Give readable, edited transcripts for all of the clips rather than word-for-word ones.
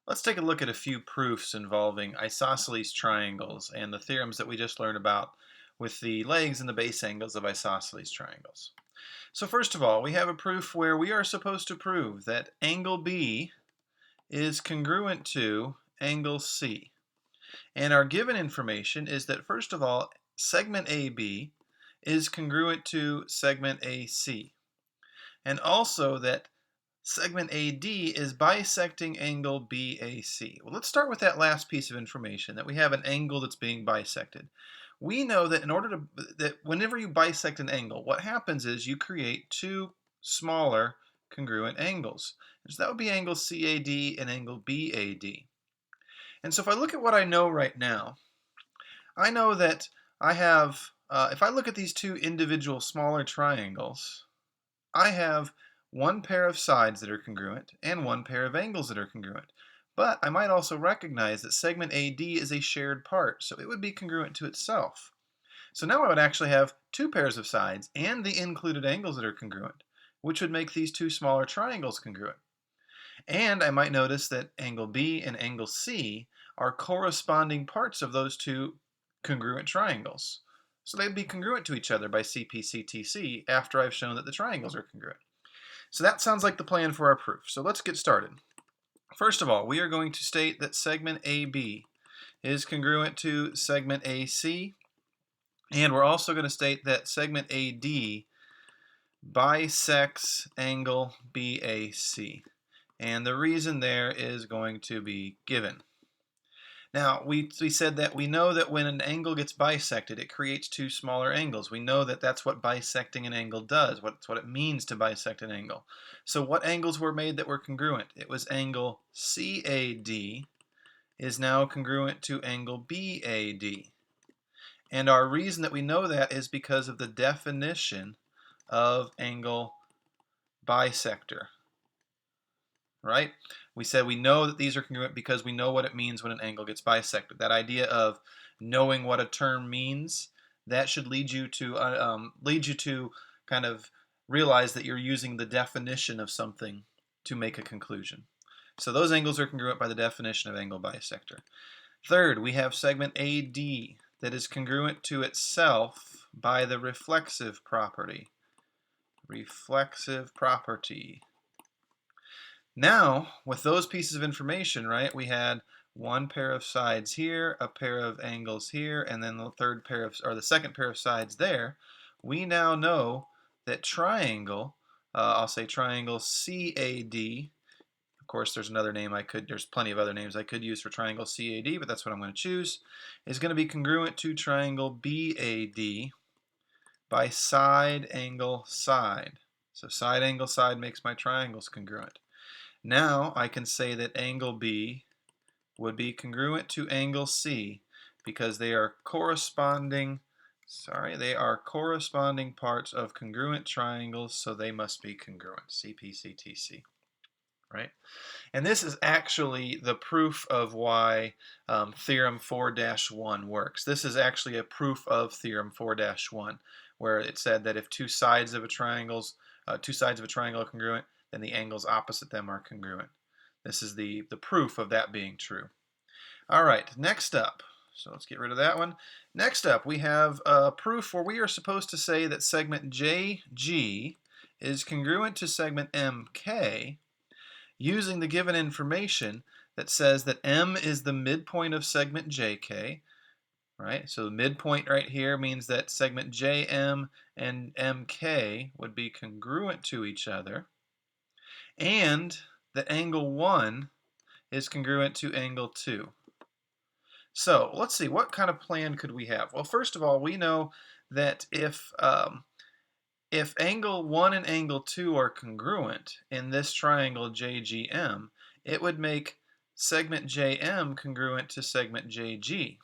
Let's take a look at a few proofs involving isosceles triangles and the theorems that we just learned about with the legs and the base angles of isosceles triangles. So first of all, we have a proof where we are supposed to prove that angle B is congruent to angle C. And our given information is that first of all, segment AB is congruent to segment AC. And also that segment AD is bisecting angle BAC. Well, let's start with that last piece of information, that we have an angle that's being bisected. We know that that whenever you bisect an angle, what happens is you create two smaller congruent angles. So that would be angle CAD and angle BAD. And so if I look at what I know right now, I know that I have, if I look at these two individual smaller triangles, I have one pair of sides that are congruent and one pair of angles that are congruent. But I might also recognize that segment AD is a shared part, so it would be congruent to itself. So now I would actually have two pairs of sides and the included angles that are congruent, which would make these two smaller triangles congruent. And I might notice that angle B and angle C are corresponding parts of those two congruent triangles. So they'd be congruent to each other by CPCTC after I've shown that the triangles are congruent. So that sounds like the plan for our proof. So let's get started. First of all, we are going to state that segment AB is congruent to segment AC, and we're also going to state that segment AD bisects angle BAC. And the reason there is going to be given. Now, we said that we know that when an angle gets bisected, it creates two smaller angles. We know that that's what bisecting an angle does, what it means to bisect an angle. So what angles were made that were congruent? It was angle CAD is now congruent to angle BAD. And our reason that we know that is because of the definition of angle bisector. Right? We said we know that these are congruent because we know what it means when an angle gets bisected. That idea of knowing what a term means, that should lead you to kind of realize that you're using the definition of something to make a conclusion. So those angles are congruent by the definition of angle bisector. Third, we have segment AD that is congruent to itself by the reflexive property. Reflexive property. Now, with those pieces of information, right, we had one pair of sides here, a pair of angles here, and then the second pair of sides there. We now know that I'll say triangle CAD. Of course, there's plenty of other names I could use for triangle CAD, but that's what I'm going to choose, is going to be congruent to triangle BAD by side, angle, side. So side, angle, side makes my triangles congruent. Now I can say that angle B would be congruent to angle C because they are corresponding parts of congruent triangles, so they must be congruent. CPCTC. Right? And this is actually the proof of why theorem 4-1 works. This is actually a proof of theorem 4-1, where it said that if two sides of a triangle are congruent, then the angles opposite them are congruent. This is the proof of that being true. All right, next up, so let's get rid of that one. Next up, we have a proof where we are supposed to say that segment JG is congruent to segment MK using the given information that says that M is the midpoint of segment JK. Right? So the midpoint right here means that segment JM and MK would be congruent to each other, and that angle 1 is congruent to angle 2. So let's see, what kind of plan could we have? Well, first of all, we know that if angle 1 and angle 2 are congruent in this triangle JGM, it would make segment JM congruent to segment JG.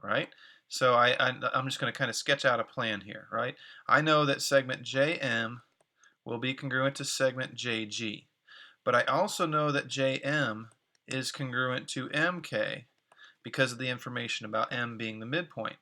Right? So I'm just going to kind of sketch out a plan here, right? I know that segment JM will be congruent to segment JG, but I also know that JM is congruent to MK because of the information about M being the midpoint.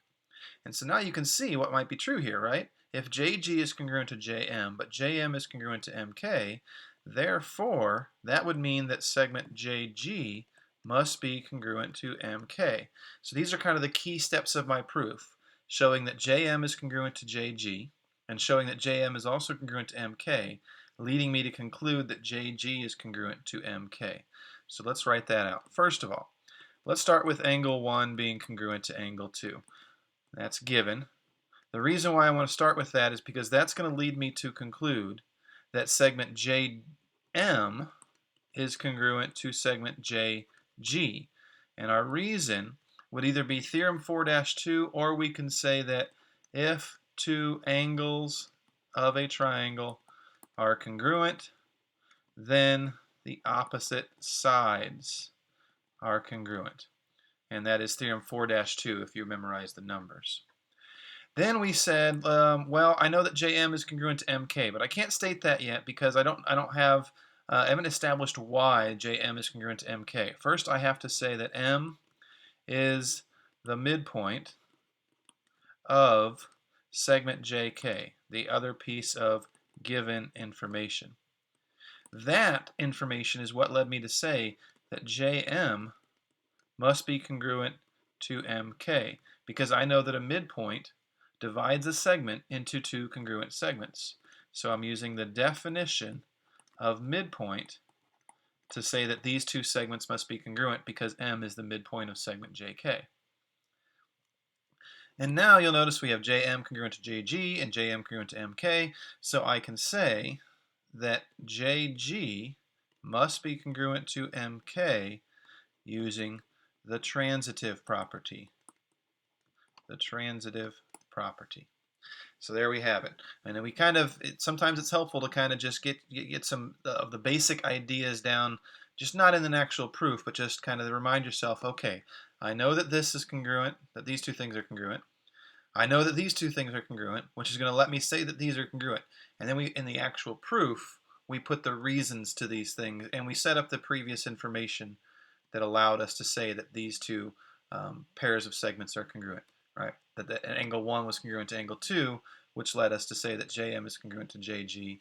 And so now you can see what might be true here, right? If JG is congruent to JM, but JM is congruent to MK, therefore, that would mean that segment JG must be congruent to MK. So these are kind of the key steps of my proof, showing that JM is congruent to JG, and showing that JM is also congruent to MK, leading me to conclude that JG is congruent to MK. So let's write that out. First of all, let's start with angle 1 being congruent to angle 2. That's given. The reason why I want to start with that is because that's going to lead me to conclude that segment JM is congruent to segment JG. And our reason would either be theorem 4-2, or we can say that if two angles of a triangle are congruent, then the opposite sides are congruent. And that is theorem 4-2 if you memorize the numbers. Then we said, well, I know that JM is congruent to MK, but I can't state that yet because I haven't established why JM is congruent to MK. First, I have to say that M is the midpoint of segment JK, the other piece of given information. That information is what led me to say that JM must be congruent to MK, because I know that a midpoint divides a segment into two congruent segments. So I'm using the definition of midpoint to say that these two segments must be congruent because M is the midpoint of segment JK. And now you'll notice we have JM congruent to JG and JM congruent to MK, so I can say that JG must be congruent to MK using the transitive property. The transitive property. So there we have it. And then we sometimes it's helpful to kind of just get some of the basic ideas down, just not in an actual proof, but just kind of remind yourself, okay, I know that this is congruent, that these two things are congruent. I know that these two things are congruent, which is going to let me say that these are congruent. And then in the actual proof, we put the reasons to these things, and we set up the previous information that allowed us to say that these two pairs of segments are congruent, right? That angle 1 was congruent to angle 2, which led us to say that JM is congruent to JG,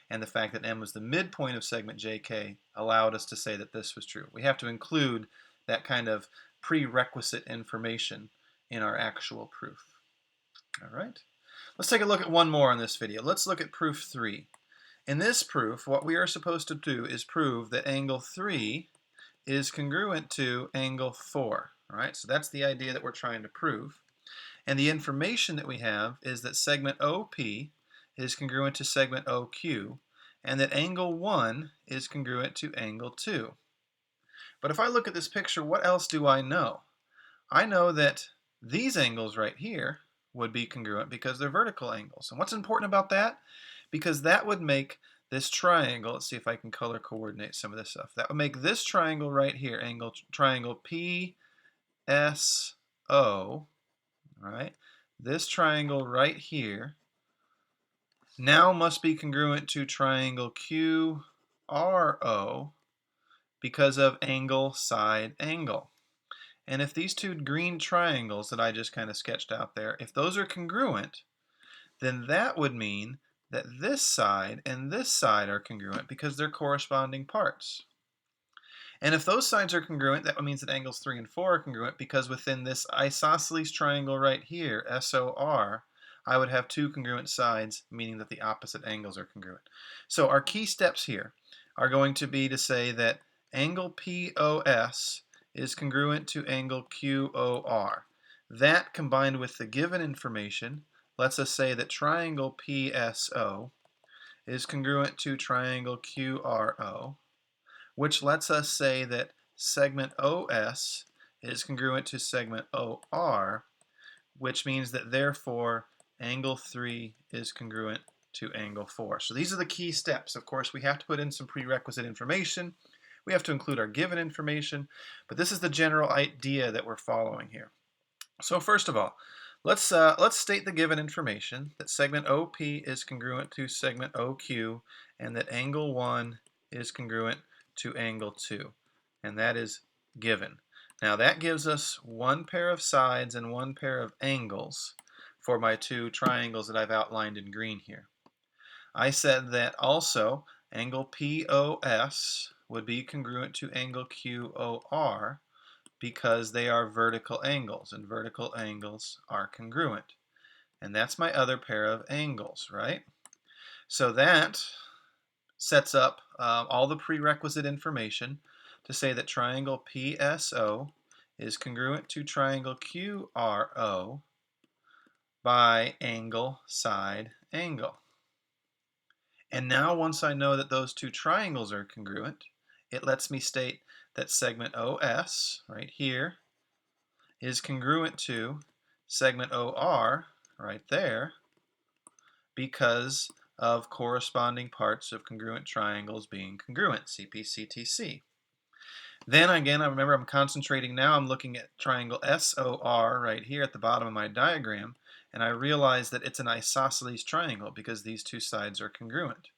and the fact that M was the midpoint of segment JK allowed us to say that this was true. We have to include that kind of prerequisite information in our actual proof. All right, let's take a look at one more in this video. Let's look at proof 3. In this proof, what we are supposed to do is prove that angle 3 is congruent to angle 4. All right, so that's the idea that we're trying to prove. And the information that we have is that segment OP is congruent to segment OQ, and that angle 1 is congruent to angle 2. But if I look at this picture, what else do I know? I know that these angles right here would be congruent because they're vertical angles. And what's important about that? Because that would make this triangle, let's see if I can color coordinate some of this stuff. That would make this triangle right here, triangle PSO, right? This triangle right here now must be congruent to triangle QRO because of angle, side, angle. And if these two green triangles that I just kind of sketched out there, if those are congruent, then that would mean that this side and this side are congruent because they're corresponding parts. And if those sides are congruent, that means that angles 3 and 4 are congruent because within this isosceles triangle right here, SOR, I would have two congruent sides, meaning that the opposite angles are congruent. So our key steps here are going to be to say that angle POS is congruent to angle QOR. That, combined with the given information, lets us say that triangle PSO is congruent to triangle QRO, which lets us say that segment OS is congruent to segment OR, which means that therefore angle 3 is congruent to angle 4. So these are the key steps. Of course, we have to put in some prerequisite information. We have to include our given information, but this is the general idea that we're following here. So first of all, let's state the given information, that segment OP is congruent to segment OQ, and that angle 1 is congruent to angle 2, and that is given. Now that gives us one pair of sides and one pair of angles for my two triangles that I've outlined in green here. I said that also angle POS would be congruent to angle QOR because they are vertical angles, and vertical angles are congruent. And that's my other pair of angles, right? So that sets up all the prerequisite information to say that triangle PSO is congruent to triangle QRO by angle, side, angle. And now once I know that those two triangles are congruent, it lets me state that segment OS, right here, is congruent to segment OR, right there, because of corresponding parts of congruent triangles being congruent, CPCTC. Then again, I remember I'm concentrating now, I'm looking at triangle SOR right here at the bottom of my diagram, and I realize that it's an isosceles triangle because these two sides are congruent.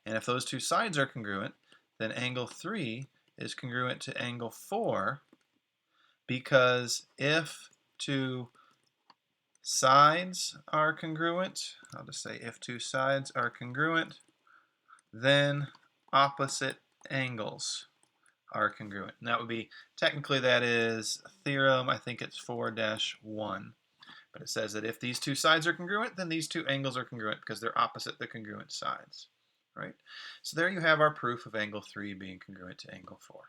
And if those two sides are congruent, then angle 3 is congruent to angle 4 because if two sides are congruent, I'll just say if two sides are congruent, then opposite angles are congruent. And that would be, technically that is theorem, I think it's 4-1. But it says that if these two sides are congruent, then these two angles are congruent because they're opposite the congruent sides. Right? So there you have our proof of angle 3 being congruent to angle 4.